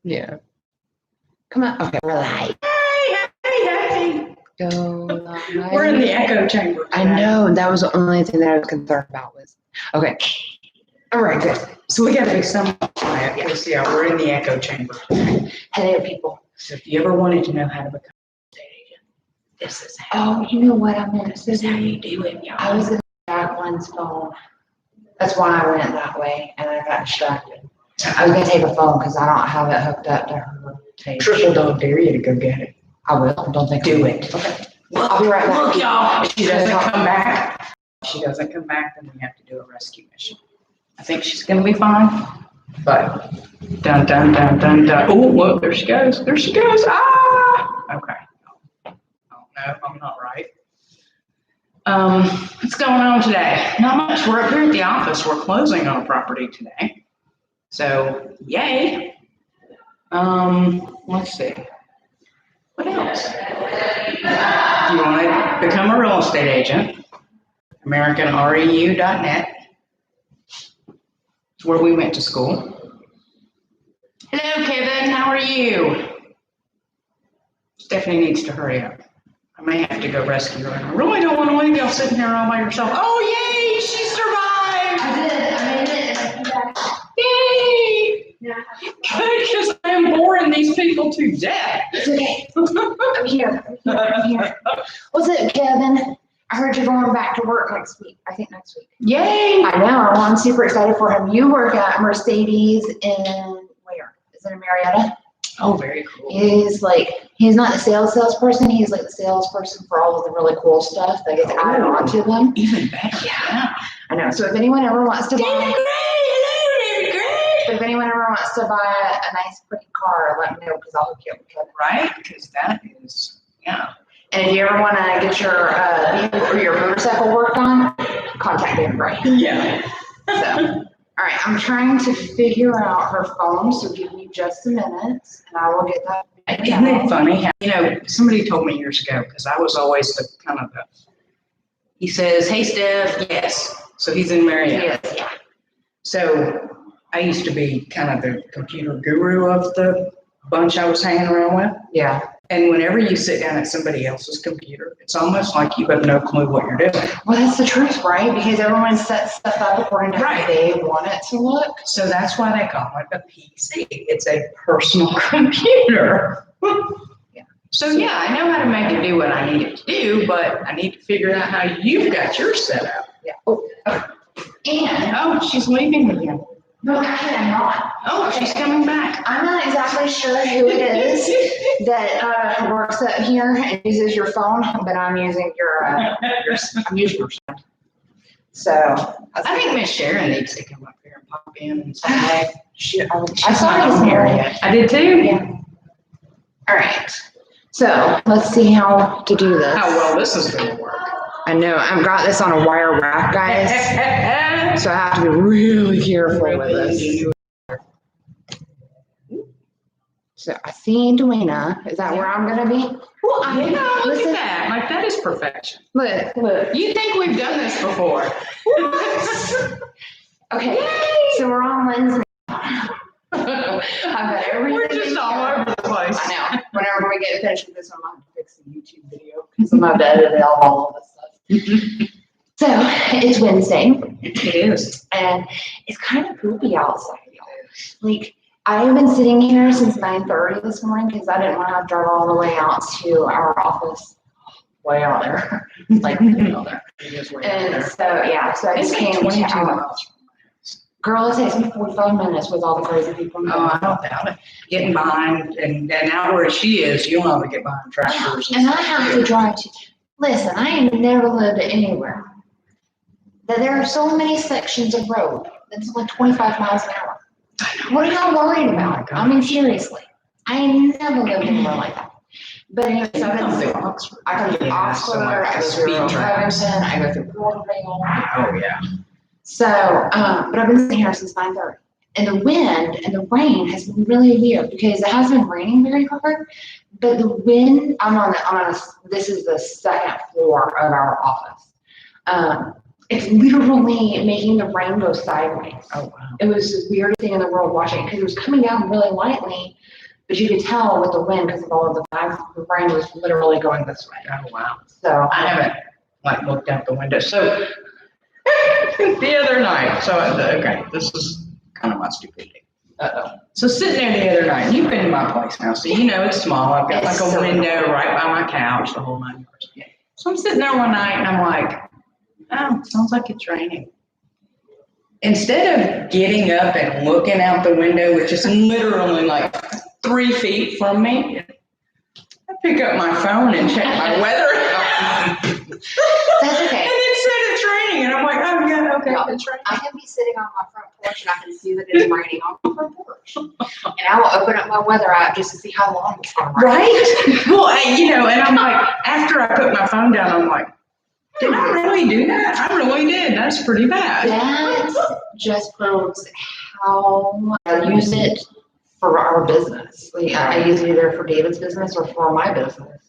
Yeah. Come on. Okay, we're live. Hey. Go live. We're in the echo chamber. I know. That was the only thing that I was concerned about was. Okay. All right, good. So we got to be somewhat quiet because, yeah, we're in the echo chamber. Hello, people. So if you ever wanted to know how to become a state agent, this is how. Oh, you know what I meant to This is how do? you do it, y'all. I was going to Jacqueline's phone. That's why I went that way, and I got distracted. I was going to take a phone because I don't have it hooked up to her page. Triple don't dare you to go get it. I will. Don't think Do I will. it. Okay. Look, I'll be right back. Look, y'all. If she doesn't come back, then we have to do a rescue mission. I think she's going to be fine. But dun dun dun dun dun. Oh, look, there she goes. There she goes. Ah. Okay. Oh no, I'm not right. What's going on today? Not much. We're up here at the office. We're closing on a property today. So, yay. Let's see. What else? If you want to become a real estate agent, AmericanREU.net. It's where we went to school. Hello, Kevin. How are you? Stephanie needs to hurry up. I may have to go rescue her. I really don't want to leave y'all sitting here all by yourself. Oh, yay! She survived! I did. I made it, and I came back. Yay! Yeah. Good, because I am boring these people to death. It's okay. I'm here. I'm here. What's up, Kevin? I heard you're going back to work next week. I think next week. Yay! I know. I'm super excited for him. You work at Mercedes in where? Is it in Marietta? Oh, very cool. He's not the salesperson. He's like the salesperson for all of the really cool stuff that gets added onto them. Even better. Yeah. I know. So if anyone ever wants to buy, David Gray. if anyone ever wants to buy a nice, pretty car, let me know because I'll hook you up with Kevin. Right? Because that is, yeah. And if you ever want to get your vehicle or your motorcycle worked on, contact David Gray. Yeah. So. All right, I'm trying to figure out her phone, so give me just a minute, and I will get that. Isn't it funny how, somebody told me years ago, because I was always the kind of he says, hey, Steph, yes. So he's in Marietta. Yes, yeah. So I used to be kind of the computer guru of the bunch I was hanging around with. Yeah. And whenever you sit down at somebody else's computer, it's almost like you have no clue what you're doing. Well, that's the truth, right? Because everyone sets stuff up according to how they want it to look. So that's why they call it a PC. It's a personal computer. Yeah. So yeah, I know how to make it do what I need it to do, but I need to figure out how you've got yours set up. Yeah. Oh. And she's leaving again. no, actually, I'm not. Oh, she's coming back. I'm not exactly sure who it is that works up here and uses your phone, but I'm using I'm using your phone. So I think Miss Sharon needs to come up here and pop in and say, hey, I saw her this morning. I did too. Yeah. All right. So let's see how to do this. How well this is going to work. I know. I've got this on a wire rack, guys. So I have to be really careful with this. So I see Dwayna. Is that where I'm going to be? Well, look at that. Like, that is perfection. Look. You think we've done this before. Okay. Yay! So we're on Wednesday. I've got everything. We're just all over the place. I know. Whenever we get finished with this, I'm going to fix the YouTube video because I'm going to edit out all of this stuff. So it's Wednesday. It is. And it's kind of poopy outside, y'all. Like, I have been sitting here since 9:30 this morning because I didn't want to have to drive all the way out to our office. Way out there. Like, out there. And so, yeah, so I just came to 22 our miles. Girl, it takes me 45 minutes with all the crazy people. Oh, I don't doubt it. Getting behind, and out where she is, you'll have to get behind tractors. And I have to drive to, listen, I ain't never lived anywhere that there are so many sections of road that's like 25 miles an hour. What am I worried about? I mean, seriously, I ain't never lived anywhere like that. But anyway, so I come through Oxford. I go through Oxford, I go through Covington, I go through Porterville. Oh, yeah. So, but I've been sitting here since 9:30. And the wind and the rain has been really weird because it has been raining very hard, but the wind, this is the second floor of our office. It's literally making the rain go sideways. Oh, wow. It was the weirdest thing in the world watching it because it was coming down really lightly, but you could tell with the wind because of all of the bags, the rain was literally going this way. Oh, wow. So I haven't like looked out the window. So the other night, okay, this is kind of my stupidity. So sitting there the other night, you've been to my place now, so you know it's small. I've got like a window right by my couch, the whole 9 yards. So I'm sitting there one night and I'm like, oh, it sounds like it's raining. Instead of getting up and looking out the window, which is literally like 3 feet from me, I pick up my phone and check my weather app. that's okay. And it said it's raining, and I'm like, oh yeah, okay, it's raining. I can be sitting on my front porch and I can see that it's raining on my front porch. And I will open up my weather app just to see how long it's going to rain. Right? Well, and I'm like, after I put my phone down, I'm like, did I really do that? I really did. That's pretty bad. That just proves how I use it for our business. Like, I use it either for David's business or for my business.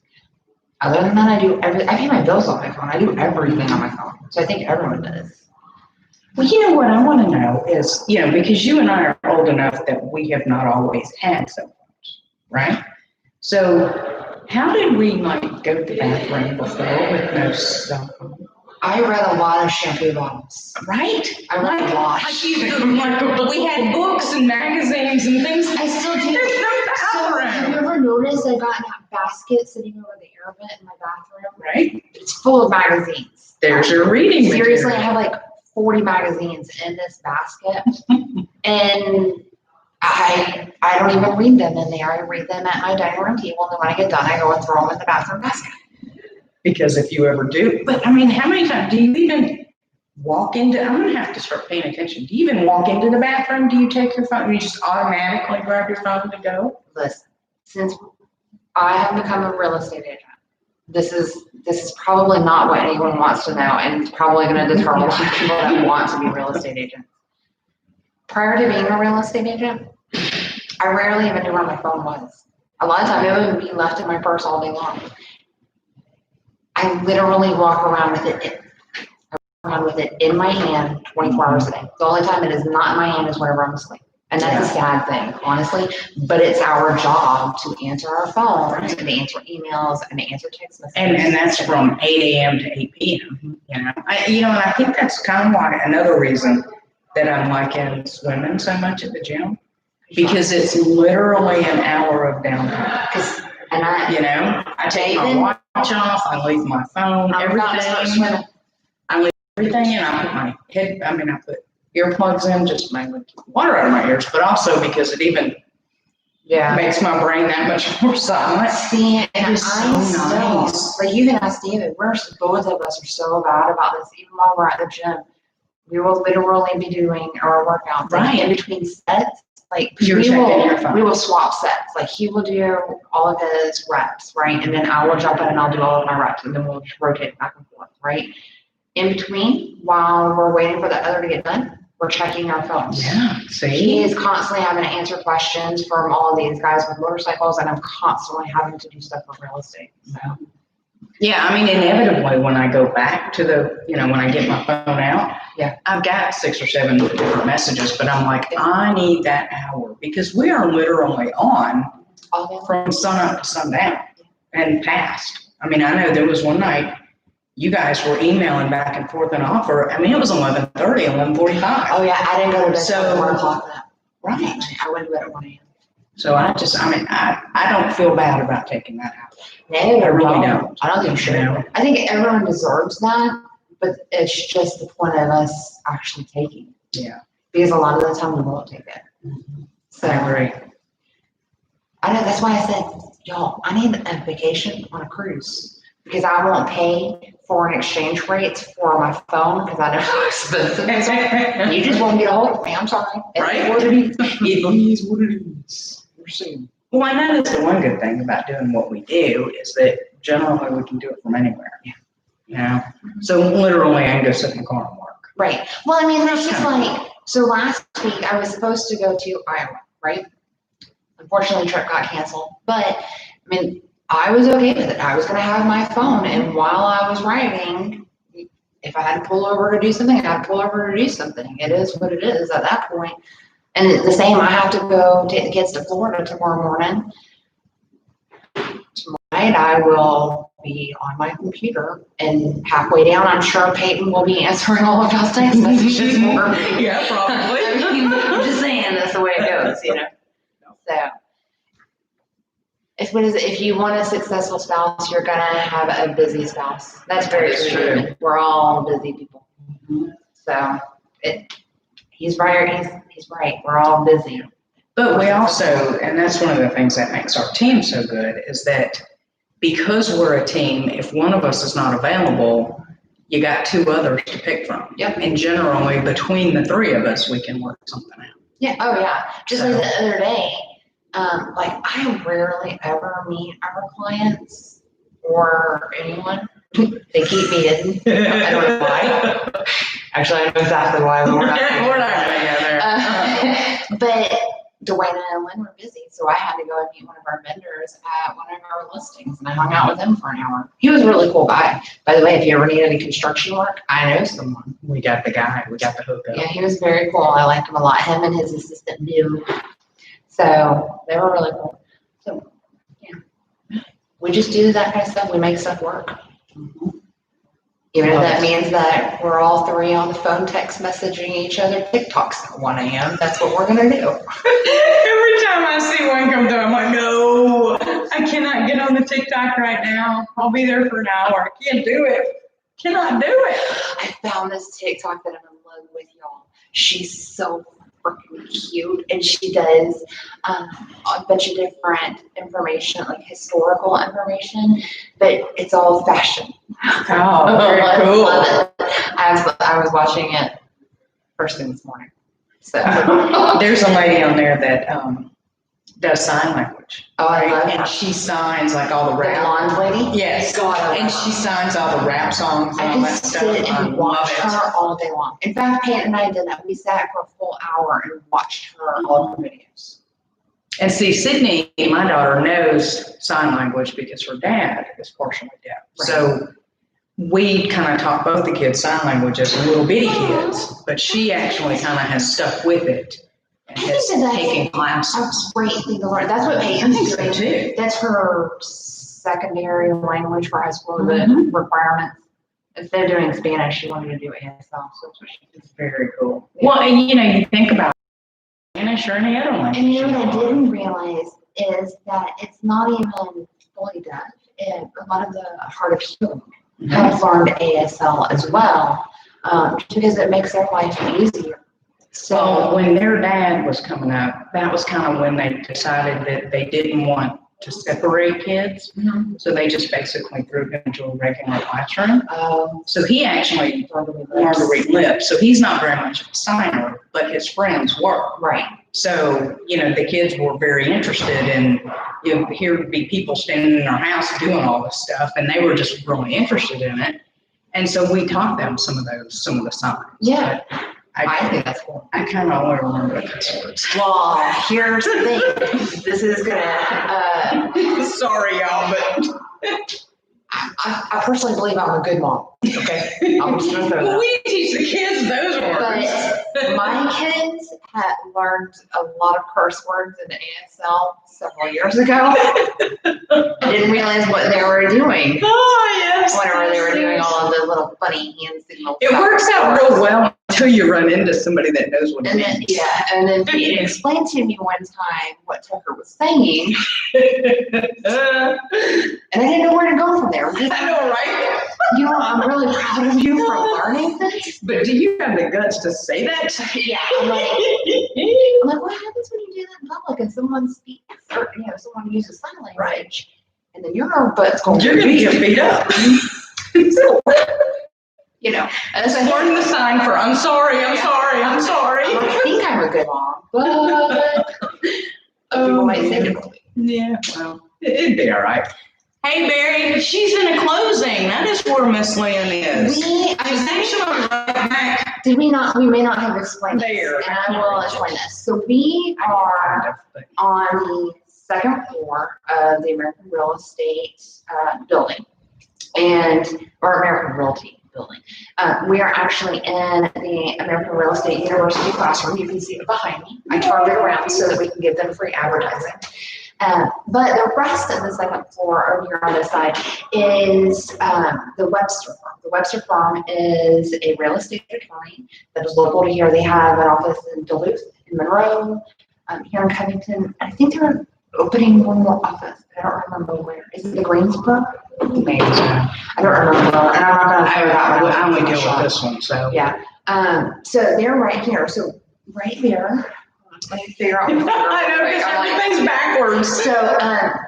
Other than that, I pay my bills on my phone. I do everything on my phone. So I think everyone does. Well, you know what I want to know is, because you and I are old enough that we have not always had cell phones, right? So how did we like go to the bathroom before with no cell phone? I read a lot of shampoo bottles. Right? I read a lot. We had books and magazines and things. I still do. There's no So have bathroom. you ever noticed I got that basket sitting over the air vent in my bathroom? Right? It's full of magazines. There's your reading Seriously, material. I have like 40 magazines in this basket. And I don't even read them in there. I read them at my dining room table, and then when I get done, I go and throw them in the bathroom basket. Because if you ever do, but I mean, how many times do you even walk into, I'm gonna have to start paying attention. Do you even walk into the bathroom? Do you take your phone? You just automatically grab your phone to go? Listen, since I have become a real estate agent, this is probably not what anyone wants to know, and it's probably gonna deter a lot of people that want to be real estate agents. Prior to being a real estate agent, I rarely even knew where my phone was. A lot of times it would be left in my purse all day long. I literally walk around with it in my hand 24 hours a day. The only time it is not in my hand is whenever I'm asleep. And that's a sad thing, honestly. But it's our job to answer our phones, and to answer emails, and to answer text messages. And that's from 8 a.m. to 8 p.m. And I think that's kind of why another reason that I'm liking swimming so much at the gym, because it's literally an hour of downtime. And I take my watch off, I leave my phone, everything. I leave everything, and I put my I put earplugs in, just mainly keep water out of my ears, but also because it even makes my brain that much more silent. See, and it's so nice. Like you can ask David, both of us are so bad about this, even while we're at the gym. We will literally be doing our workouts in between sets. Like we will swap sets. Like he will do all of his reps, right? And then I will jump in and I'll do all of my reps, and then we'll just rotate back and forth, right? In between, while we're waiting for the other to get done, we're checking our phones. Yeah, see? He is constantly having to answer questions from all of these guys with motorcycles, and I'm constantly having to do stuff with real estate. So. Yeah, inevitably when I go back to when I get my phone out, I've got 6 or 7 different messages, but I'm like, I need that hour, because we are literally on from sun up to sundown and past. I know there was one night you guys were emailing back and forth an offer. It was 11:30, 11:45. Oh yeah, I didn't go to bed until 1 o'clock. Right. I went to bed at 1 a.m. So I don't feel bad about taking that out. No, I really don't. I don't think you should. I think everyone deserves that, but it's just the point of us actually taking it. Yeah. Because a lot of the time we won't take it. Mm-hmm. So I agree. I know, that's why I said, y'all, I need a vacation on a cruise, because I won't pay foreign exchange rates for my phone, because I know how expensive it is. You just won't get a hold of me. I'm sorry. Right? What it is. It is what it is. We're seeing. Well, I know that's the one good thing about doing what we do, is that generally we can do it from anywhere. Yeah. So literally I can go sit in the car and work. Right. Well, that's just like, so last week I was supposed to go to Iowa, right? Unfortunately, the trip got canceled, but I was okay with it. I was going to have my phone, and while I was riding, if I had to pull over to do something, I had to pull over to do something. It is what it is at that point. And the same, I have to go take the kids to Florida tomorrow morning. Tonight, I will be on my computer, and halfway down, I'm sure Peyton will be answering all of y'all's text messages for me. Yeah, probably. I mean, I'm just saying that's the way it goes, you know. So, it's what is it? If you want a successful spouse, you're gonna have a busy spouse. That's very true. We're all busy people. So, he's right. He's right. We're all busy. But we also, and that's one of the things that makes our team so good, is that because we're a team, if one of us is not available, you got two others to pick from. Yep. And generally, between the three of us, we can work something out. Yeah. Oh, yeah. Just like the other day, like I rarely ever meet our clients or anyone. They keep me hidden. I don't know why. Actually, I know exactly why. We're not together. But Dwayne and Lynn were busy, so I had to go and meet one of our vendors at one of our listings, and I hung out with him for an hour. He was a really cool guy. By the way, if you ever need any construction work, I know someone. We got the guy. We got the hookup. Yeah, he was very cool. I liked him a lot. Him and his assistant, Bill. So they were really cool. So, yeah. We just do that kind of stuff. We make stuff work. Mm-hmm. Even if that means that we're all three on the phone text messaging each other TikToks at 1 a.m., that's what we're going to do. Every time I see one come through, I'm like, no, I cannot get on the TikTok right now. I'll be there for an hour. I can't do it. Cannot do it. I found this TikTok that I'm in love with, y'all. She's so freaking cute, and she does a bunch of different information, like historical information, but it's all fashion. Oh, very cool. Love it. I was watching it first thing this morning. So there's a lady on there that does sign language. Oh, I love and her. she signs like all the rap. The blonde lady? Yes. And she signs all the rap songs and all that stuff. I just sit and watch her all day long. In fact, Peyton and I did that. We sat for a full hour and watched her all her videos. And see, Sydney, my daughter, knows sign language because her dad is partially deaf. Right. So we kind of taught both the kids sign language as little bitty kids, but she actually kind of has stuck with it. And has taken classes. A great thing to learn. That's what Peyton's doing. Too. That's her secondary language for high school, the requirements. Instead of doing Spanish, she wanted to do ASL. So it's very cool. Yeah. Well, and you think about Spanish or any other language. And you know what I didn't realize is that it's not even fully deaf. And a lot of the hard of hearing have learned ASL as well, because it makes their life easier. So when their dad was coming up, that was kind of when they decided that they didn't want to separate kids. Mm-hmm. So they just basically threw him into a regular classroom. So he actually learned to read lips. So he's not very much of a signer, but his friends were. Right. So, the kids were very interested in, here would be people standing in our house doing all this stuff, and they were just really interested in it. And so we taught them some of the signs. Yeah. I think that's cool. I kind of only remember the cuss words. Well, here's the thing. This is gonna. Sorry, y'all, but I personally believe I'm a good mom. Okay, I'm just gonna throw that. We teach the kids those words. But my kids had learned a lot of curse words in ASL several years ago. I didn't realize what they were doing. Oh yes. Whenever they were doing all of the little funny hand signals. It works out real well until you run into somebody that knows what it means. And then he explained to me one time what Tucker was saying. And I didn't know where to go from there. I know, right? I'm really proud of you for learning this. But do you have the guts to say that? Yeah. I'm like, what happens when you do that in public and someone speaks, or someone uses sign language, right? And then your butt's going. You're gonna get beat up. And so learn the sign for I'm sorry. I think I'm a good mom, but people might say differently. Yeah, well, it'd be all right. Hey, Barry, she's in a closing. That is where Miss Lynn is. We may not have explained this, and I will explain this. So we are on the second floor of the American Real Estate building, or American Realty building. We are actually in the American Real Estate University classroom. You can see it behind me. I turned it around so that we can give them free advertising. But the rest of the second floor over here on this side is the Webster firm. The Webster firm is a real estate attorney that is local to here. They have an office in Duluth, in Monroe, here in Covington. I think they're opening one more office. I don't remember where. Is it the Greensboro? Maybe so. I don't remember, and I'm not gonna throw that one. I only deal with this one, so. Yeah. So they're right here. So right there. Let me figure out. I know, because everything's backwards. So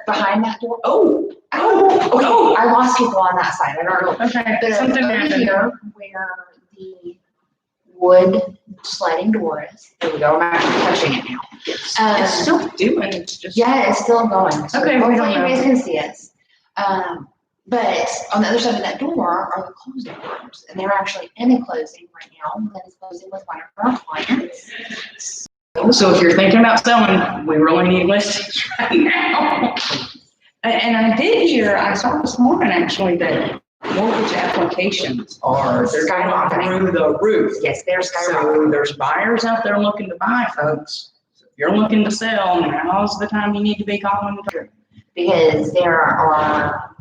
behind that door. Oh. I lost people on that side. I don't know. Okay. But Something over happened. here, where the wood sliding door is. There we go. I'm actually touching it now. It's still doing. It's just. Yeah, it's still going. So Okay, we hopefully don't you know. guys can see us. But on the other side of that door are the closing rooms, and they're actually in a closing right now. That is closing with one of our clients. So if you're thinking about selling, we really need listings right now. And I did hear, I saw this morning actually, that mortgage applications they're skyrocketing through the roof. Yes, they're skyrocketing. So there's buyers out there looking to buy, folks. So if you're looking to sell, now's the time you need to be calling the trigger. Because there are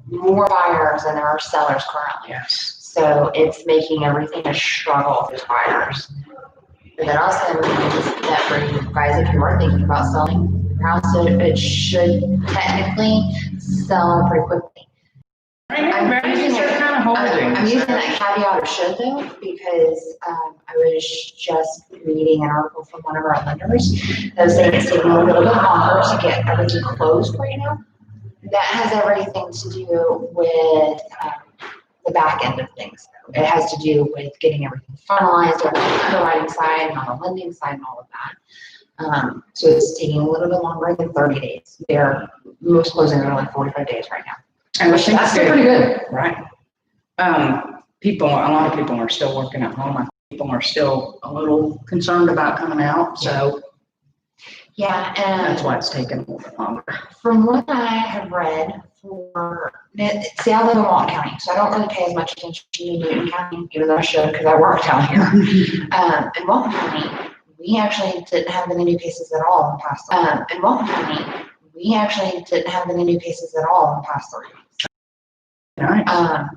more buyers than there are sellers currently. Yes. So it's making everything a struggle for buyers. But that also means that for you guys, if you are thinking about selling your house, it should technically sell pretty quickly. I'm using that caveat of should though, because I was just reading an article from one of our lenders that was saying it's taking a little bit longer to get everything closed right now. That has everything to do with the back end of things. It has to do with getting everything finalized on the underwriting side and on the lending side and all of that. So it's taking a little bit longer than 30 days. Most closings are like 45 days right now. And That's still pretty good. Right. A lot of people are still working at home. I think people are still a little concerned about coming out, so Yeah, and that's why it's taking a little bit longer. from what I have read see, I live in Walton County, so I don't really pay as much attention to Newton County, even though I should, because I work down here. In Walton County, we actually didn't have any new cases at all in the past. In Walton County, we actually didn't have any new cases at all in the past 3 weeks. Nice.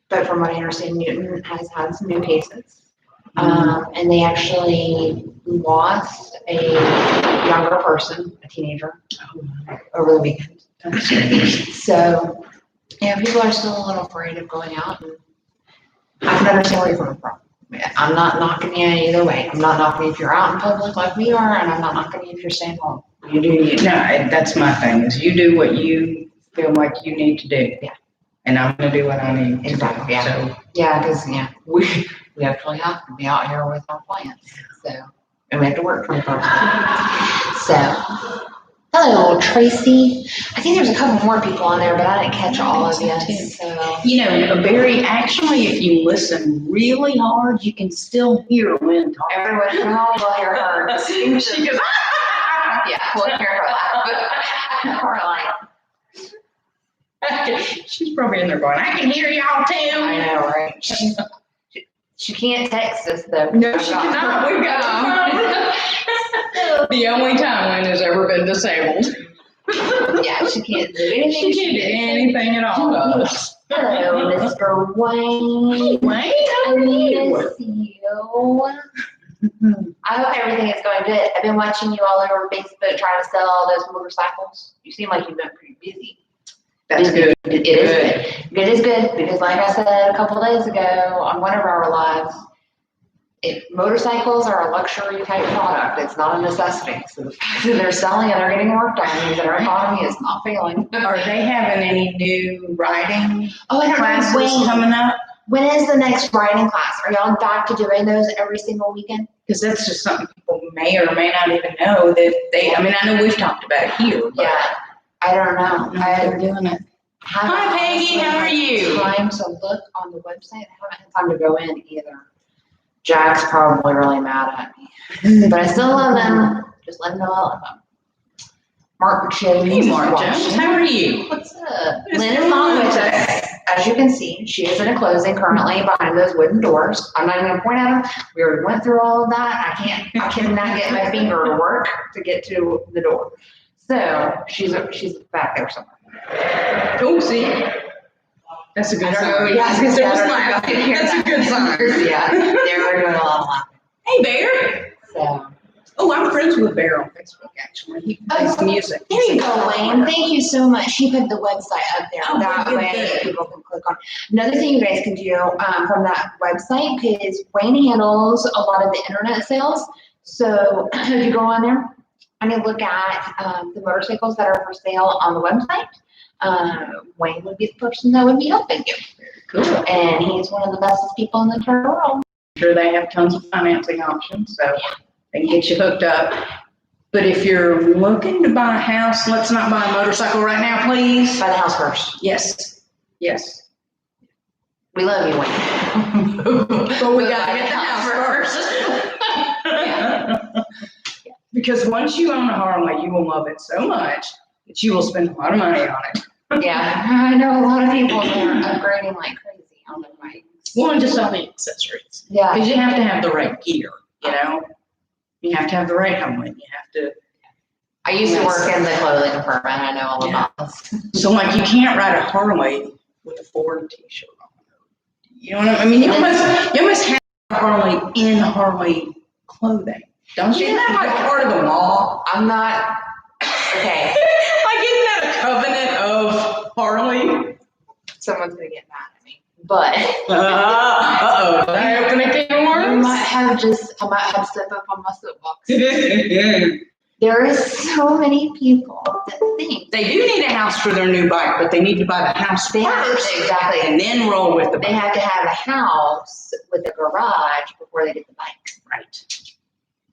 But from what I understand, Newton has had some new cases. And they actually lost a younger person, a teenager, over the weekend. So, yeah, people are still a little afraid of going out, and I can understand where you're coming from. I'm not knocking you either way. I'm not knocking you if you're out in public like we are, and I'm not knocking you if you're staying home. You do, that's my thing, is you do what you feel like you need to do. Yeah. And I'm gonna do what I need to do. Exactly, yeah. So, Yeah, because, we actually have to be out here with our clients, so, and we have to work 24/7. So, hello, Tracy. I think there's a couple more people on there, but I didn't catch all of you, so. Actually, if you listen really hard, you can still hear Lynn talk. Everyone from home will hear her. She goes, Yeah, we'll hear her laugh. Or like, she's probably in there going, I can hear y'all too. I know, right? She can't text us though. No, she cannot. We've got the only time Lynn has ever been disabled. Yeah, she can't do anything. She can't do anything at all. Hello, Mr. Wayne. Wayne, how I are need you? to see you. I hope everything is going good. I've been watching you all over Facebook trying to sell all those motorcycles. You seem like you've been pretty busy. That's good. It is good. Good is good, because like I said a couple of days ago on one of our lives, if motorcycles are a luxury type product, it's not a necessity. So the fact that they're selling and they're getting worked on means that our economy is not failing. Are they having any new riding classes coming up? When is the next riding class? Are y'all back to doing those every single weekend? Because that's just something people may or may not even know that I know we've talked about it here. But Yeah, I don't know. they're doing it. Hi, Peggy, how are you? Time to look on the website. I haven't had time to go in either. Jack's probably really mad at me, but I still love them. Just let him know I love them. Mark Jones. Hey, Mark watching. Jones, how are you? What's up? What's Lynn is going not on with today? us. As you can see, she is in a closing currently behind those wooden doors. I'm not even gonna point at them. We already went through all of that. I cannot get my finger to work to get to the door. So she's back there somewhere. Oh, see? That's a good sign. Yeah, I was gonna say, There was I don't know laughing. if you can hear That's a that. good sign. Yeah, they were doing a lot of laughing. Hey, Bear. So. Oh, I'm friends with Bear on Facebook, actually. He plays music. There you go, Wayne. Thank you so much. She put the website up there. Oh, That good, way good. people can click on. Another thing you guys can do from that website is Wayne handles a lot of the internet sales. So if you go on there and you look at the motorcycles that are for sale on the website, Wayne would be the person that would be helping you. Cool. And he's one of the bestest people in the entire world. I'm sure they have tons of financing options, so they can get you hooked up. But if you're looking to buy a house, let's not buy a motorcycle right now, please. Buy the house first. Yes, yes. We love you, Wayne. But we gotta get the house first. Because once you own a Harley, you will love it so much that you will spend a lot of money on it. Yeah, I know a lot of people that are upgrading like crazy on their bikes. Well, and just all the accessories. Yeah. Because you have to have the right gear, you know? You have to have the right helmet. You have to. I used to work in the clothing department. I know all about this. So, like, you can't ride a Harley with a Ford t-shirt on. You know what I mean? You almost have a Harley in Harley clothing. Don't you? Isn't that like part of the law? I'm not, okay. Like, isn't that a covenant of Harley? Someone's gonna get mad at me, but. Uh-oh. Did I open a can of worms? I might have to step up on my soapbox. There is so many people that think. They do need a house for their new bike, but they need to buy the house They have first. to, exactly. And then roll with the bike. They have to have a house with a garage before they get the bike. Right.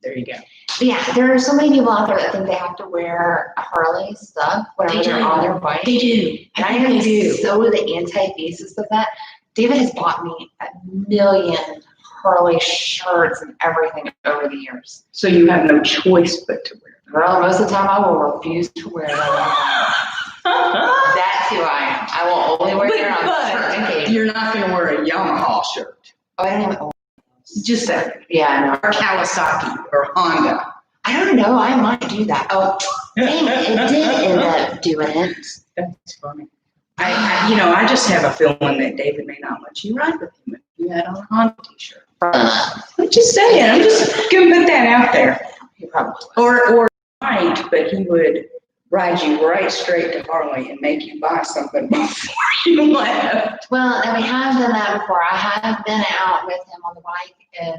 There you go. But yeah, there are so many people out there that think they have to wear a Harley stuff whenever They they're do. on their bike. They do. And I am so the antithesis of that. David has bought me a million Harley shirts and everything over the years. So you have no choice but to wear them. Girl, most of the time I will refuse to wear them. That's who I am. I will only wear them on certain occasions. You're not going to wear a Yamaha shirt. Oh, I don't even. Just say. Yeah, I know. Or Kawasaki or Honda. I don't know. I might do that. Oh, dang it did end up doing it. That's funny. I just have a feeling that David may not let you ride with him if you had on a Honda t-shirt. I'm just saying. I'm just going to put that out there. He probably would. Or might, but he would ride you right straight to Harley and make you buy something before you left. Well, and we have done that before. I have been out with him on the bike and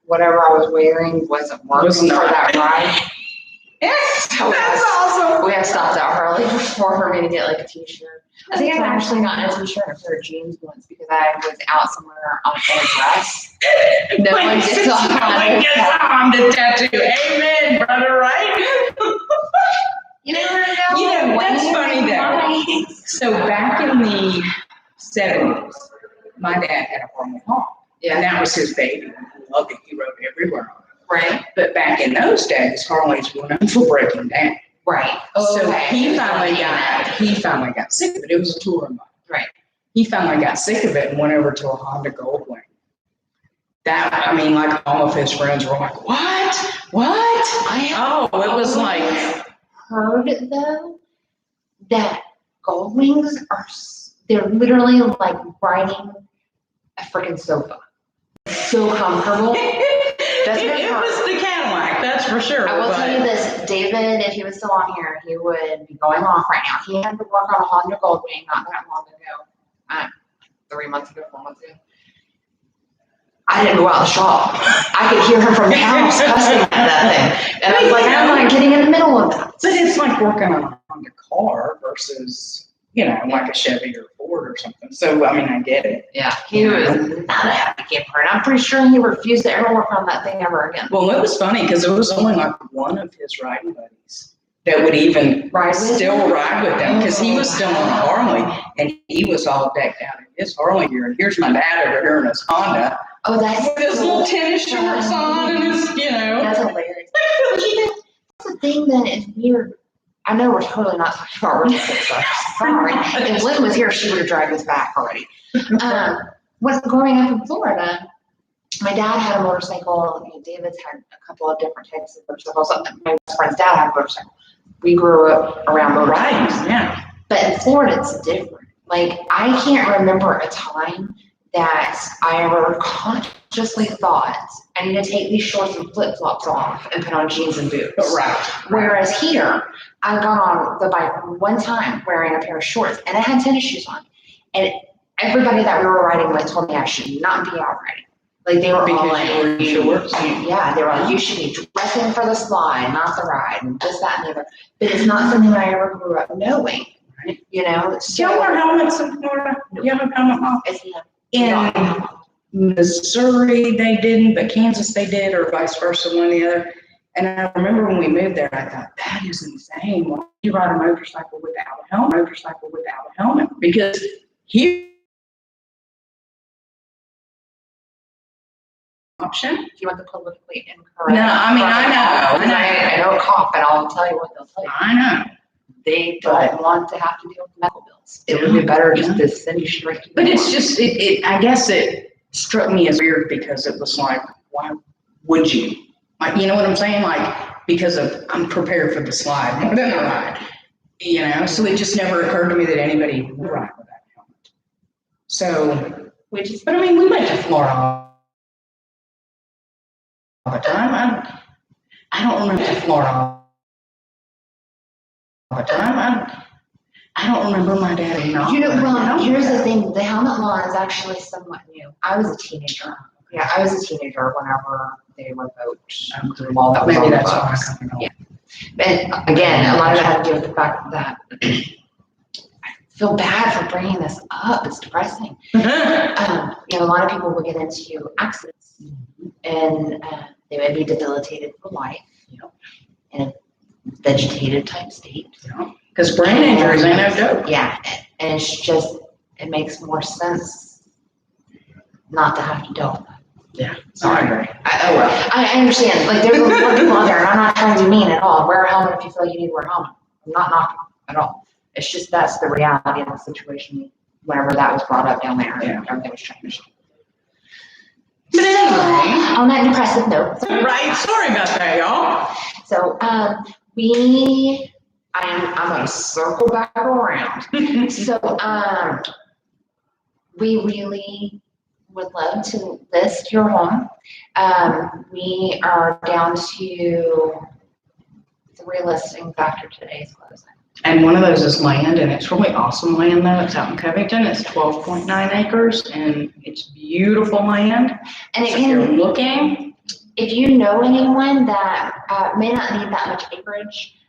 whatever I was wearing wasn't working for that ride. Yes, So that's awesome. we have stopped at Harley before for me to get like a t-shirt. I think I've actually gotten a t-shirt and a pair of jeans once because I was out somewhere on a dress. No one gets a Honda tattoo. Amen, brother, right? You never know. That's funny though. So back in the 70s, my dad had a Harley Hawk. Yeah. And that was his baby. He loved it. He rode everywhere on it. Right. But back in those days, Harleys were known for breaking down. Right. So he finally got sick of it. It was a touring bike. Right. He finally got sick of it and went over to a Honda Goldwing. Like all of his friends were like, what? It was like. Heard though that Goldwings they're literally like riding a freaking sofa. So comfortable. It was the Cadillac, that's for sure. I will tell you this, David, if he was still on here, he would be going off right now. He had to work on a Honda Goldwing not that long ago. 3 months ago, 4 months ago. I didn't go out the shop. I could hear him from the house cussing at that thing. And I was like, I'm not getting in the middle of that. But it's like working on a car versus, like a Chevy or Ford or something. So, I get it. Yeah, he was not a happy camper. And I'm pretty sure he refused to ever work on that thing ever again. Well, it was funny because it was only like one of his riding buddies that would even still ride with them because he was still on a Harley and he was all decked out in his Harley gear. And here's my dad over here in his Honda. Oh, that's with his little tennis shorts on and his, That's hilarious. That's the thing that is weird. I know we're totally not talking about romantic stuff. Sorry. If Lynn was here, she would have dragged us back already. Was growing up in Florida, my dad had a motorcycle. David's had a couple of different types of motorcycles. My best friend's dad had a motorcycle. We grew up around motorcycles. Yeah. But in Florida, it's different. Like, I can't remember a time that I ever consciously thought, I need to take these shorts and flip-flops off and put on jeans and boots. Right. Whereas here, I got on the bike one time wearing a pair of shorts and I had tennis shoes on. And everybody that we were riding with told me I should not be out riding. Like, they were all like, yeah, they were like, you should be dressing for the slide, not the ride, and this, that, and the other. But it's not something I ever grew up knowing, you know? Do y'all wear helmets in Florida? Do you have a helmet off? In Missouri, they didn't, but Kansas, they did, or vice versa, one or the other. And I remember when we moved there, I thought, that is insane. Why do you ride a motorcycle without a helmet? Because here, option. If you want the politically incorrect. No, I mean, I know a cop, and I'll tell you what they'll tell you. I know. They don't want to have to deal with medical bills. It would be better just to send you straight to the But it's just, I guess it struck me as weird because it was like, why would you? Like, you know what I'm saying? Like, because I'm prepared for the slide more than the ride. You know, so it just never occurred to me that anybody would ride without a helmet. So, but I mean, we went to Florida all the time. I don't remember Florida all the time. I don't remember my dad not. You know, well, here's the thing. The helmet law is actually somewhat new. I was a teenager. Yeah, I was a teenager whenever they revoked the law that was on the books. Yeah. But again, a lot of it had to do with the fact that I feel bad for bringing this up. It's depressing. You know, a lot of people will get into accidents and they would be debilitated for life, you know, in a vegetative type state. Because brain injuries ain't no joke. Yeah, and it's just, it makes more sense not to have to deal with that. Yeah, so I agree. I understand, like, there's a lot of people out there, and I'm not trying to be mean at all. Wear a helmet if you feel like you need to wear a helmet. I'm not knocking at all. It's just that's the reality of the situation whenever that was brought up down there. Yeah. Everything was changed. But anyway, on that depressive note. Right, sorry about that, y'all. So, I'm gonna circle back around. So, we really would love to list your home. We are down to 3 listing after today's closing. And one of those is land, and it's really awesome land though. It's out in Covington. It's 12.9 acres, and it's beautiful land. And so if you're looking, if you know anyone that may not need that much acreage,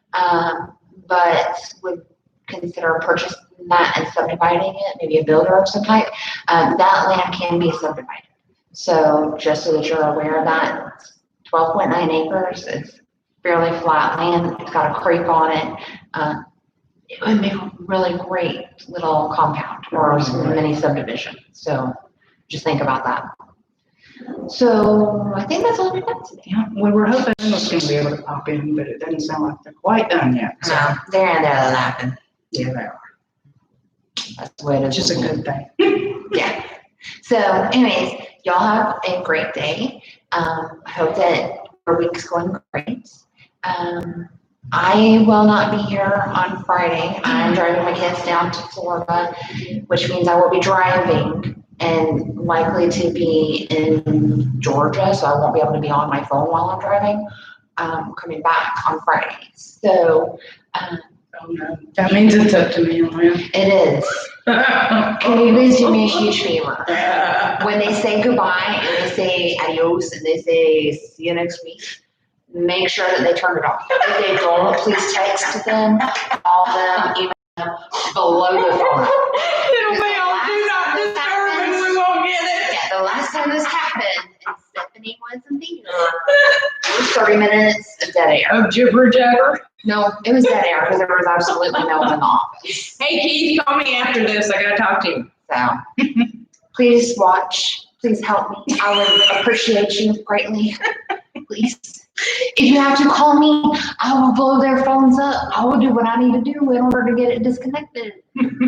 but would consider purchasing that and subdividing it, maybe a builder of some type, that land can be subdivided. So just so that you're aware of that, 12.9 acres is fairly flat land. It's got a creek on it. It would make a really great little compound or mini subdivision. So just think about that. So I think that's all we got today. Yeah, we were hoping it was going to be able to pop in, but it doesn't sound like they're quite done yet. So. No, they're laughing. Yeah, they are. That's the way it is. Which is a good thing. Yeah. So anyways, y'all have a great day. I hope that your week's going great. I will not be here on Friday. I'm driving my kids down to Florida, which means I will be driving and likely to be in Georgia, so I won't be able to be on my phone while I'm driving. Coming back on Friday. So, oh no, that means it's up to me, Lynn. It is. Can you please do me a huge favor? When they say goodbye and they say adios and they say see you next week, make sure that they turn it off. If they don't, please text them, call them, email them below the phone. It'll be on do not disturb and we won't get it. Yeah, the last time this happened and Stephanie wasn't here, it was 30 minutes of dead air. Of jibber jabber? No, it was dead air because there was absolutely no one in the office. Hey Keith, call me after this. I gotta talk to you. So please watch. Please help me. I would appreciate you greatly. Please. If you have to call me, I will blow their phones up. I will do what I need to do in order to get it disconnected.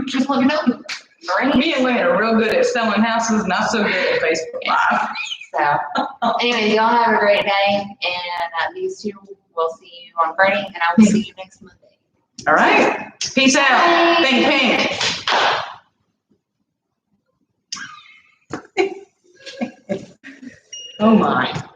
Just let me know. All right? Me and Lynn are real good at selling houses, not so good at Facebook Live. So, anyways, y'all have a great day, and these two will see you on Friday, and I will see you next Monday. All right. Peace out. Bye. Think pink. Oh my.